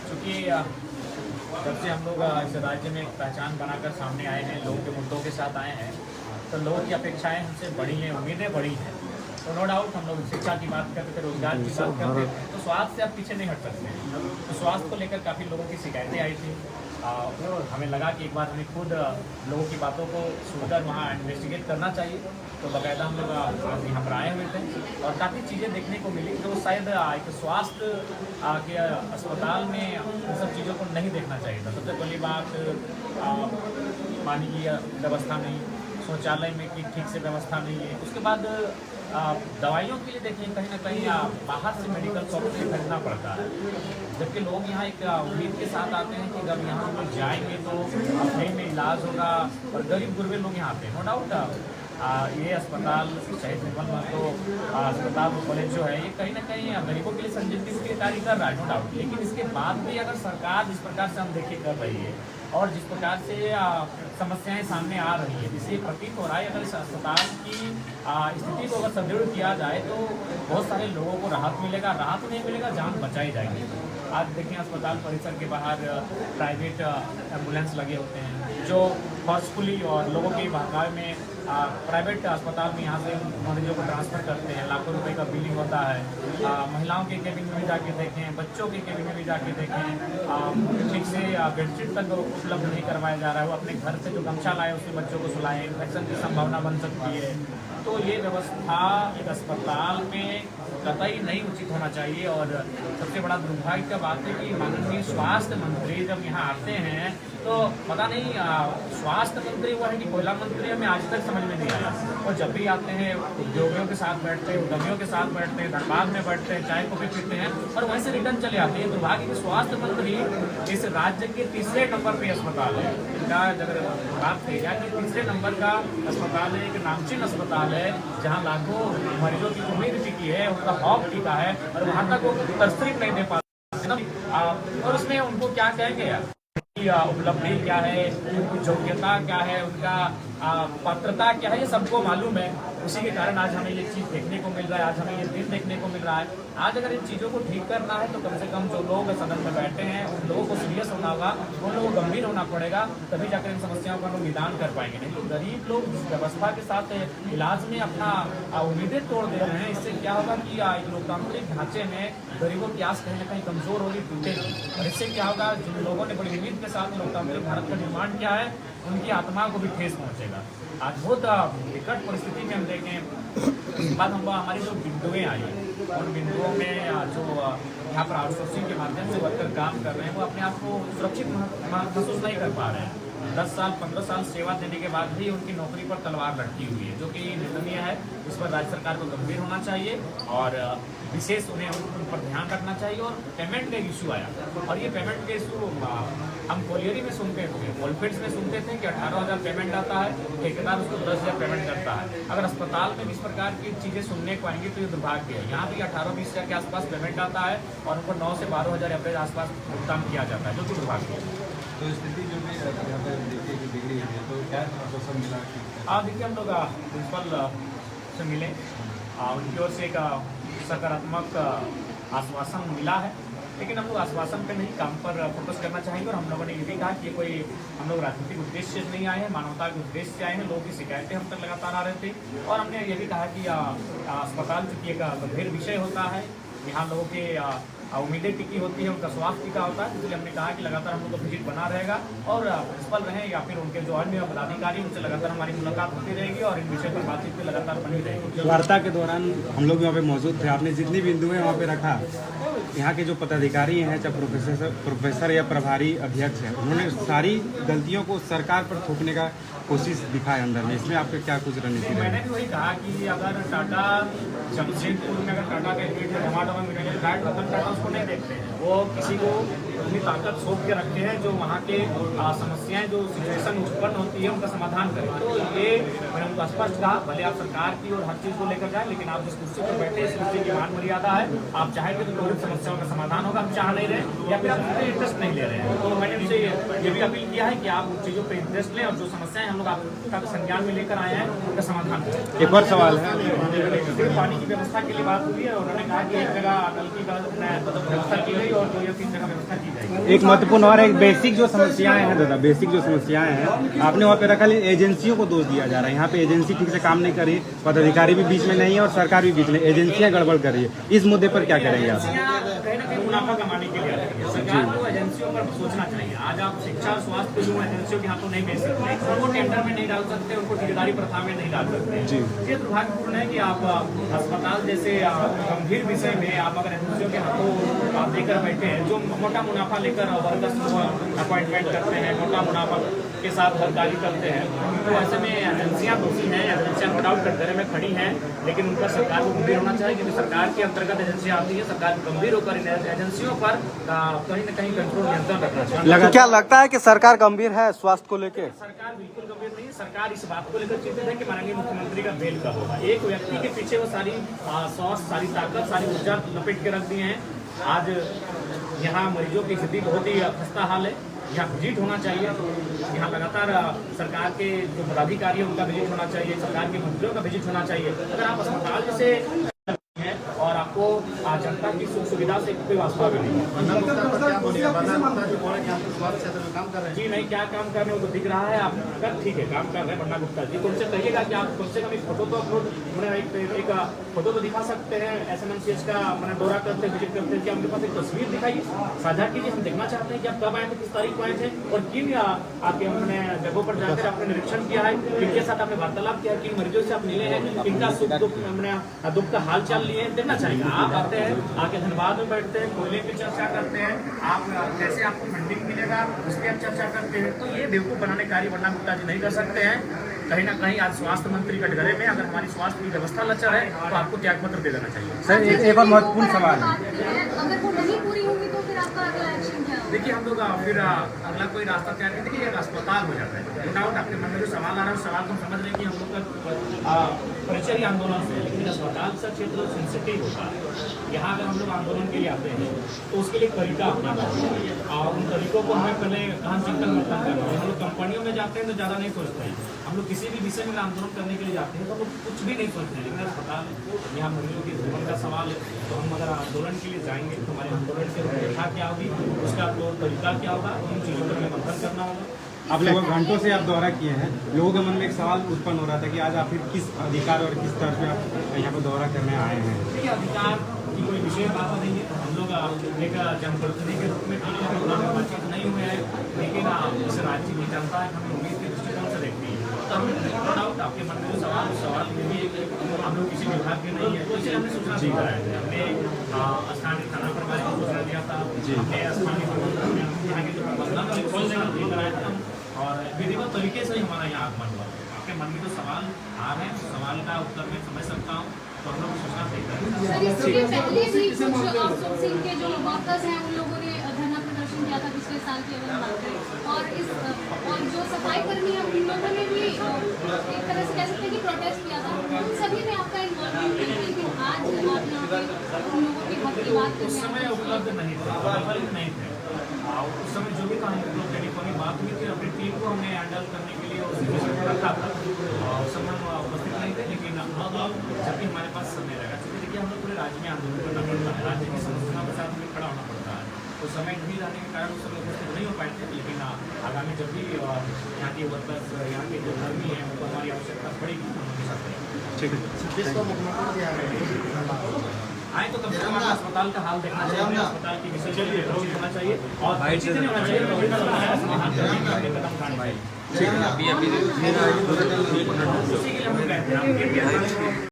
चूँकि जब से हम लोग इस राज्य में एक पहचान बनाकर सामने आए हैं, लोगों के मुद्दों के साथ आए हैं, तो लोगों की अपेक्षाएं हमसे बड़ी हैं, उम्मीदें बड़ी हैं। तो नो डाउट हम लोग शिक्षा की बात करते थे, रोजगार की बात करते थे, तो स्वास्थ्य से आप पीछे नहीं हट सकते। तो स्वास्थ्य को लेकर काफ़ी लोगों की शिकायतें आई थी। हमें लगा कि एक बार हमें खुद लोगों की बातों को सुनकर वहाँ इन्वेस्टिगेट करना चाहिए। तो बाकायदा हम लोग यहाँ पर आए हुए थे और काफ़ी चीज़ें देखने को मिली जो शायद एक स्वास्थ्य के अस्पताल में इन सब चीज़ों को नहीं देखना चाहिए था। सबसे पहली बात, पानी की व्यवस्था नहीं, शौचालय में की ठीक से व्यवस्था नहीं है। उसके बाद दवाइयों के लिए देखिए कहीं ना कहीं बाहर से मेडिकल शॉप से खरीदना पड़ता है, जबकि लोग यहाँ एक उम्मीद के साथ आते हैं कि जब यहाँ लोग जाएंगे तो फ्री में इलाज होगा, और गरीब गुरबे लोग यहाँ आते हैं। नो डाउट ये अस्पताल शहीद निर्मल महतो अस्पताल कॉलेज जो है, ये कहीं ना कहीं गरीबों के लिए संजीवनी के कार्य कर रहा है, नो डाउट। लेकिन इसके बाद भी अगर सरकार जिस प्रकार से हम देखिए कर रही है और जिस प्रकार से समस्याएं सामने आ रही है, जिससे प्रतीत हो रहा है अगर इस अस्पताल की स्थिति को अगर सुदृढ़ किया जाए तो बहुत सारे लोगों को राहत मिलेगा। राहत नहीं मिलेगा, जान बचाई जाएगी। आज देखिए अस्पताल परिसर के बाहर प्राइवेट एम्बुलेंस लगे होते हैं जो फोर्सफुली और लोगों के बहकावे में प्राइवेट अस्पताल में यहाँ से मरीजों को ट्रांसफ़र करते हैं। लाखों रुपए का बिलिंग होता है। महिलाओं के केबिन में भी जाके देखें, बच्चों के केबिन में भी जाके देखें, ठीक से बेडशीट तक उपलब्ध नहीं करवाया जा रहा है। वो अपने घर से जो गमछा लाए उसमें बच्चों को सुलाएं, इन्फेक्शन की संभावना बन सकती है। तो ये व्यवस्था एक अस्पताल में कतई नहीं उचित होना चाहिए। और सबसे बड़ा दुर्भाग्य का बात है कि माननीय स्वास्थ्य मंत्री जब यहाँ आते हैं तो पता नहीं स्वास्थ्य मंत्री वो है कि कोयला मंत्री, हमें आज तक समझ में नहीं आया। और जब भी आते हैं उद्योगियों के साथ बैठते हैं, उद्यमियों के साथ बैठते हैं, धनबाद में बैठते हैं, चाय कॉफी पीते हैं और वहीं से रिटर्न चले आते हैं। दुर्भाग्य कि स्वास्थ्य मंत्री इस राज्य के तीसरे नंबर पे अस्पताल है, इनका अगर बात की जाए कि तीसरे नंबर का अस्पताल है, एक नामचीन अस्पताल है जहाँ लाखों मरीजों की उम्मीद टिकी है, उनका हौफ टिका है और वहाँ तक वो तस्रीफ नहीं दे पाते ना। और उसमें उनको क्या कहेंगे यार, उपलब्धि क्या है, उनकी योग्यता क्या है, उनका पात्रता क्या है, ये सबको मालूम है। उसी के कारण आज हमें ये चीज़ देखने को मिल रहा है, आज हमें ये दिन देखने को मिल रहा है। आज अगर इन चीज़ों को ठीक करना है तो कम से कम जो लोग सदन में बैठे हैं उन लोगों को सीरियस होना होगा, उन लोगों को गंभीर होना पड़ेगा, तभी जाकर इन समस्याओं का लोग निदान कर पाएंगे। नहीं तो गरीब लोग जिस व्यवस्था के साथ इलाज में अपना उम्मीदें तोड़ दे रहे हैं, इससे क्या होगा कि लोकतांत्रिक ढांचे में गरीबों की आस कहीं ना कहीं कमजोर होगी, टूटेगी। और इससे क्या होगा, जिन लोगों ने बड़ी उम्मीद के साथ लोकतांत्रिक भारत का निर्माण किया है उनकी आत्मा को भी ठेस पहुंचेगा। आज बहुत विकट परिस्थिति में हम देखें, इसके बाद हम हमारी जो बिंदुएँ आई उन बिंदुओं में जो यहाँ पर आउटसोर्सिंग के माध्यम से वर्कर काम कर रहे हैं वो अपने आप को सुरक्षित महसूस नहीं कर पा रहे हैं। 10 साल 15 साल सेवा देने के बाद भी उनकी नौकरी पर तलवार लटकी हुई है, जो कि निंदनीय है। इस पर राज्य सरकार को गंभीर होना चाहिए और विशेष उन पर ध्यान रखना चाहिए। और पेमेंट का इशू आया, और ये पेमेंट के इशू हम कोलियरी में सुनते थे, कोलफील्ड्स में सुनते थे कि 18,000 पेमेंट आता है, ठेकेदार उसको 10,000 पेमेंट करता है। अगर अस्पताल में इस प्रकार की चीज़ें सुनने को आएंगी तो ये दुर्भाग्य है। यहाँ भी 18-20 हज़ार के आसपास पेमेंट आता है और उनको 9 से 12,000 एवरेज आसपास भुगतान किया जाता है, जो कि दुर्भाग्य है। तो स्थिति जो भी यहाँ पर देखिए कि बिगड़ी है, तो क्या आश्वासन मिला? देखिए हम लोग प्रिंसिपल से मिले, उनकी ओर से एक सकारात्मक आश्वासन मिला है, लेकिन हम लोग आश्वासन पे नहीं काम पर फोकस करना चाहेंगे। और हम लोगों ने ये भी कहा कि कोई हम लोग राजनीतिक उद्देश्य से नहीं आए हैं, मानवता के उद्देश्य से आए हैं। लोगों की शिकायतें हम तक लगातार आ रही थी और हमने ये भी कहा कि अस्पताल चूँकि एक गंभीर विषय होता है, यहाँ लोगों के उम्मीदें टिकी होती है, उनका स्वास्थ्य टिका होता है, इसलिए हमने कहा कि लगातार हम लोग का विजिट बना रहेगा और प्रिंसिपल रहें या फिर उनके जो अन्य पदाधिकारी उनसे लगातार हमारी मुलाकात होती रहेगी और इन विषय पर बातचीत भी लगातार बनी रहेगी। वार्ता के दौरान हम लोग यहाँ पे मौजूद थे, आपने जितनी बिंदुएं वहाँ पे रखा, यहाँ के जो पदाधिकारी हैं, चाहे प्रोफेसर या प्रभारी अध्यक्ष हैं, उन्होंने सारी गलतियों को सरकार पर थोपने का कोशिश दिखाए अंदर में। इसमें आपके क्या कुछ रणनीति है? मैंने भी वही कहा कि अगर टाटा जमशेदपुर में अगर टाटा का यूनिट है, टमाटो में मिनरल फ्लैट, रतन टाटा उसको नहीं देखते हैं, वो किसी को अपनी ताकत सौंप के रखते हैं जो वहाँ के समस्याएं जो सिचुएशन उत्पन्न होती है उनका समाधान करें। तो ये मैंने उनको स्पष्ट कहा, भले आप सरकार की और हर चीज़ को लेकर जाए, लेकिन आप जिस कुर्सी पर बैठे इस कुर्सी की मान मर्यादा है, आप चाहेंगे तो समस्या समस्याओं का समाधान होगा, हम चाह नहीं रहे या फिर हम उन पर इंटरेस्ट नहीं ले रहे हैं। तो मैंने उनसे ये भी अपील किया है कि आप उन चीज़ों पर इंटरेस्ट लें और जो समस्याएं हम लोग आपका संज्ञान में लेकर आए हैं उनका समाधान करें। एक और सवाल है, पानी की व्यवस्था के लिए बात हुई है, उन्होंने कहा कि एक जगह नल की व्यवस्था की गई और 2 या 3 जगह व्यवस्था की जाएगी। एक महत्वपूर्ण और एक बेसिक जो समस्याएं हैं दादा, बेसिक जो समस्याएं हैं आपने वहाँ पे रखा, एजेंसियों को दोष दिया जा रहा है। यहाँ पे एजेंसी ठीक से काम नहीं कर रही, पदाधिकारी भी बीच में नहीं है और सरकार भी बीच में, एजेंसियां गड़बड़ कर रही है। इस मुद्दे पर क्या करेंगे आप? कहीं ना कहीं मुनाफा कमाने के लिए आती है, सरकार को एजेंसियों पर सोचना चाहिए। आज आप शिक्षा और स्वास्थ्य को यूं एजेंसियों के हाथों नहीं बेच सकते, उनको टेंडर में नहीं डाल सकते, उनको ठेकेदारी प्रथा में नहीं डाल सकते। ये दुर्भाग्यपूर्ण है कि आप अस्पताल जैसे गंभीर विषय में आप अगर एजेंसियों के हाथों आप देकर बैठे हैं, जो मोटा मुनाफा लेकर वर्कर्स को अपॉइंटमेंट करते हैं, मोटा मुनाफा के साथ हड़ताली करते हैं, तो ऐसे में एजेंसियां दोषी हैं। एजेंसियां नो डाउट कटघरे में खड़ी हैं, लेकिन उन पर सरकार को गंभीर होना चाहिए, क्योंकि सरकार के अंतर्गत एजेंसियां आती है। सरकार गंभीर होकर इन एजेंसियों पर कहीं न कहीं कंट्रोल, नियंत्रण रखना चाहिए। तो क्या लगता है कि सरकार गंभीर है स्वास्थ्य को लेकर? सरकार बिल्कुल गंभीर नहीं है। सरकार इस बात को लेकर चिंतित है कि माननीय मुख्यमंत्री का बेल कब होगा। एक व्यक्ति के पीछे वो सारी सॉस, सारी ताकत, सारी ऊर्जा लपेट के रख दिए हैं। आज यहाँ मरीजों की स्थिति बहुत ही खस्ता हाल है। यहाँ विजिट होना चाहिए, यहाँ लगातार सरकार के जो पदाधिकारी हैं उनका विजिट होना चाहिए, सरकार के मंत्रियों का विजिट होना चाहिए। अगर आप अस्पताल जैसे हैं और आपको जनता की सुख सुविधा से कोई वास्ता भी नहीं जी नहीं, क्या काम कर रहे हो तो दिख रहा है। आप ठीक है काम कर रहे हैं बन्ना गुप्ता जी, तो उनसे कहिएगा कि आप कम से कम एक फोटो तो अपलोड, मैंने एक फोटो तो दिखा सकते हैं SMMCH का, मैंने दौरा करते विजिट करते हैं, कि उनके पास एक तस्वीर दिखाइए, साझा कीजिए। हम देखना चाहते हैं कि आप कब आए थे, किस तारीख को आए थे और किन आपके हमने जगहों पर जाकर आपने निरीक्षण किया है, किनके साथ आपने वार्तालाप किया है, किन मरीजों से आप मिले हैं, किनका सुख दुख हमने दुख का हाल चाल लिए हैं, देखना चाहिए। आप आते हैं, आके धनबाद में बैठते हैं, कोयले की चर्चा करते हैं, आप कैसे आपको फंडिंग मिलेगा उसकी आप चर्चा करते हैं। तो ये बेवकूफ़ बनाने कार्य वरना गुप्ता जी नहीं कर सकते हैं। कहीं ना कहीं आज स्वास्थ्य मंत्री कटघरे में, अगर हमारी स्वास्थ्य की व्यवस्था लचर है तो आपको त्याग पत्र दे देना चाहिए। सर एक और महत्वपूर्ण सवाल है, अगर वो नहीं पूरी होगी तो फिर आपका अगला एक्शन क्या होगा? देखिए हम लोग फिर अगला कोई रास्ता तैयार करें। देखिए एक अस्पताल हो जाता है, नो डाउट आपके मन में जो सवाल आ रहा है उस सवाल को हम समझ रहे हैं कि हम लोग का परिचय आंदोलन से, लेकिन अस्पताल का क्षेत्र सेंसिटिव होता है। यहाँ अगर हम लोग आंदोलन के लिए आते हैं तो उसके लिए तरीका अपनाना चाहिए और उन तरीकों को हमें पहले कहाँ चिंतन मंथन करना है। हम लोग कंपनियों में जाते हैं तो ज़्यादा नहीं सोचते हैं, हम लोग किसी भी विषय में आंदोलन करने के लिए जाते हैं तो हम लोग कुछ भी नहीं सोचते हैं। लेकिन अस्पताल यहाँ मरीजों के जीवन का सवाल है, तो हम अगर आंदोलन के लिए जाएंगे तो हमारे आंदोलन की रूपरेखा क्या होगी, उसका तो तरीका क्या होगा, इन चीज़ों पर हमें मंथन करना होगा। आप लगभग घंटों से आप दौरा किए हैं, लोगों के मन में एक सवाल उत्पन्न हो रहा था कि आज आप फिर किस अधिकार और किस तरह पे आप यहाँ पर दौरा करने आए हैं? देखिए अधिकार की कोई विषय बात नहीं है। हम लोग एक जनप्रतिनिधि के रूप में बातचीत नहीं हुए हैं, लेकिन इस राज्य की जनता हमें उम्मीद के दृष्टिकोण से देखती है। तो नो डाउट आपके मन में जो सवाल में भी हम लोग किसी विभाग के नहीं है, तो इसे हमने सूचना दी है। हमने स्थानीय थाना प्रभारी को सूचना दिया था, हमने स्थानीय यहाँ के जो मतलब खोल देना कराया था और विधिवत तरीके से ही हमारा यहाँ आगमन हुआ। आपके मन में जो सवाल आ रहे हैं सवाल का उत्तर मैं समझ सकता हूँ, तो हम लोग सूचना देकर सर इसके पहले भी कुछ आउटसोर्सिंग के जो वर्कर्स हैं उन लोगों ने धरना प्रदर्शन किया था पिछले साल की अगर बात करें, और जो सफाई कर्मी है उन लोगों ने भी एक तरह से कह सकते हैं कि प्रोटेस्ट किया था। उन सभी में आपका इन्वॉल्वमेंट नहीं है, लेकिन आज आप यहाँ पे उन लोगों के हक की बात उस समय उपलब्ध नहीं थे, अवेलेबल नहीं थे। उस समय जो भी कहानी टेलीफोनिक बात हुई थी, अपनी टीम को हमने हैंडल करने के लिए उस रखा था और उस समय हम उपस्थित नहीं थे। लेकिन अब जब भी हमारे पास समय रहेगा, क्योंकि देखिए हम लोग पूरे राज्य में आंदोलन करना पड़ता है, राज्य की समस्याओं के साथ हमें खड़ा होना पड़ता है, तो समय नहीं रहने के कारण उस समय उपस्थित नहीं हो पाए थे। लेकिन आगामी जब भी यहाँ के वर्कर्स, यहाँ के जो कर्मी हैं उनको हमारी आवश्यकता पड़ेगी हम उनके साथ रहेंगे। ठीक है, आए तो कम से कम अस्पताल का हाल देखना चाहिए, अस्पताल की विषय होना चाहिए और बातचीत नहीं होना चाहिए, समाधान करने के कदम उठाने चाहिए। ठीक है, अभी उसी के लिए हम कहते हैं